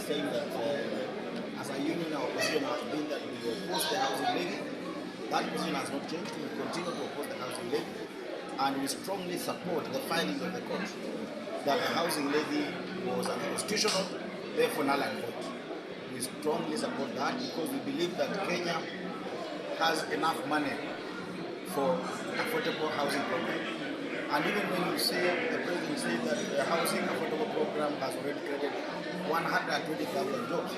saying that as a union, our position has been that we oppose the housing levy. That position has not changed. We continue to oppose the housing levy, and we strongly support the findings of the court that the housing levy was unconstitutional, therefore null and void. We strongly support that because we believe that Kenya has enough money for affordable housing program. And even when you say, the president said that the housing affordable program has already created 120,000 jobs,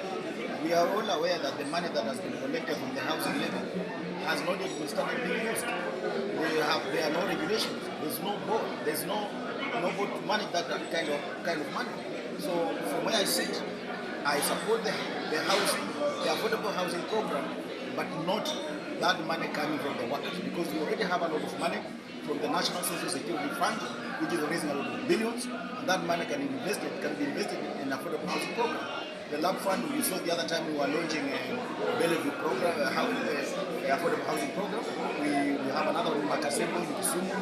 we are all aware that the money that has been collected from the housing levy has not yet been started being used. There are no regulations, there's no board, there's no board to manage that kind of money. So from where I sit, I support the housing, the affordable housing program, but not that money coming from the workers, because we already have a lot of money from the National Social Security Fund, which is raising a lot of billions, and that money can be invested in affordable housing program. The LAB fund, we saw the other time we were launching a levy program, affordable housing program. We have another one in Makasembo, in Kisumu,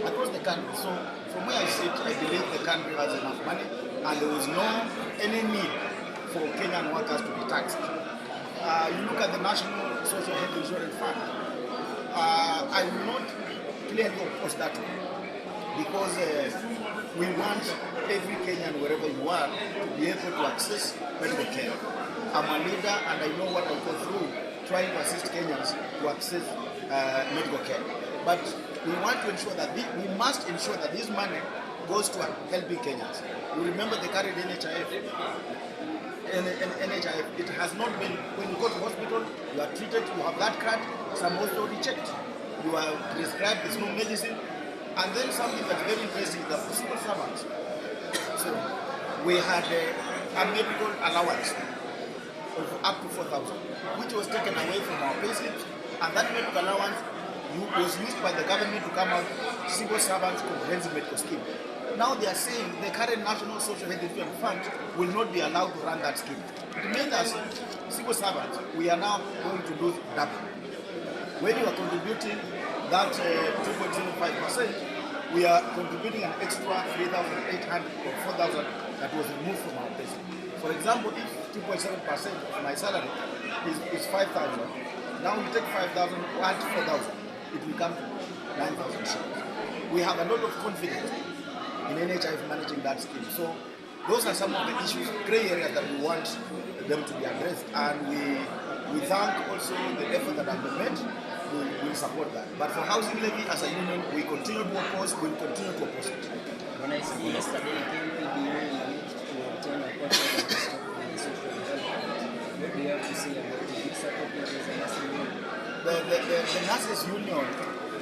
across the country. So from where I sit, I believe the country has enough money, and there is any need for Kenyan workers to be taxed. You look at the National Social Health Insurance Fund. I will not clearly oppose that one, because we want every Kenyan, wherever you are, to be able to access medical care. I'm a leader and I know what I go through trying to assist Kenyans to access medical care. But we want to ensure that we must ensure that this money goes to helping Kenyans. You remember the current NHIF, it has not been, when you go to hospital, you are treated, you have that card, some hospital checked, you are prescribed, there's no medicine, and then something that's very interesting is that the civil servants. So we had a medical allowance of up to 4,000, which was taken away from our payslips, and that medical allowance was used by the government to come out civil servants comprehensive medical scheme. Now they are saying the current National Social Health Insurance Fund will not be allowed to run that scheme. It means that civil servants, we are now going to lose double. When you are contributing that 2.05%, we are contributing an extra 3,800 or 4,000 that was removed from our pay. For example, if 2.7% of my salary is 5,000, now we take 5,000, add 4,000, it will come to 9,000 shillings. We have a lot of confidence in NHIF managing that scheme. So those are some of the issues, grey areas that we want them to be addressed, and we thank also the effort that have been made. We support that. But for housing levy as a union, we continue to oppose, we will continue to oppose it. When I see yesterday KMPDU managed to obtain a court order to stop the social development, what do you have to say about it? Do you support it as a nurses union? The nurses union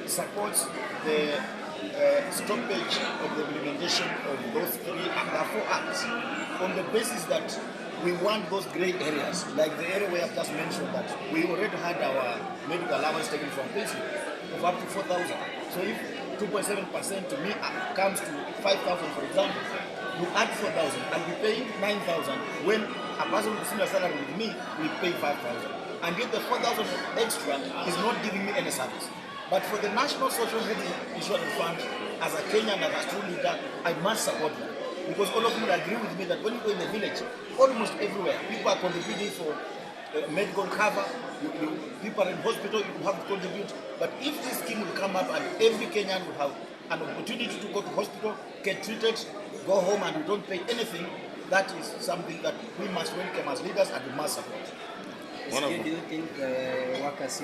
supports the stoppage of the implementation of those 3 and 4 acts on the basis that we want those grey areas, like the area where I've just mentioned that we already had our medical allowance taken from payslip of up to 4,000. So if 2.7% to me comes to 5,000, for example, you add 4,000 and we pay 9,000 when a person with similar salary with me will pay 5,000. And yet the 4,000 extra is not giving me any service. But for the National Social Health Insurance Fund, as a Kenyan, as a true leader, I must support that. Because all of you will agree with me that when you go in the village, almost everywhere, people are contributing for medical cover, people are in hospital, you have to contribute. But if this scheme will come up and every Kenyan will have an opportunity to go to hospital, get treated, go home and we don't pay anything, that is something that we must welcome as leaders and we must support. Do you think workers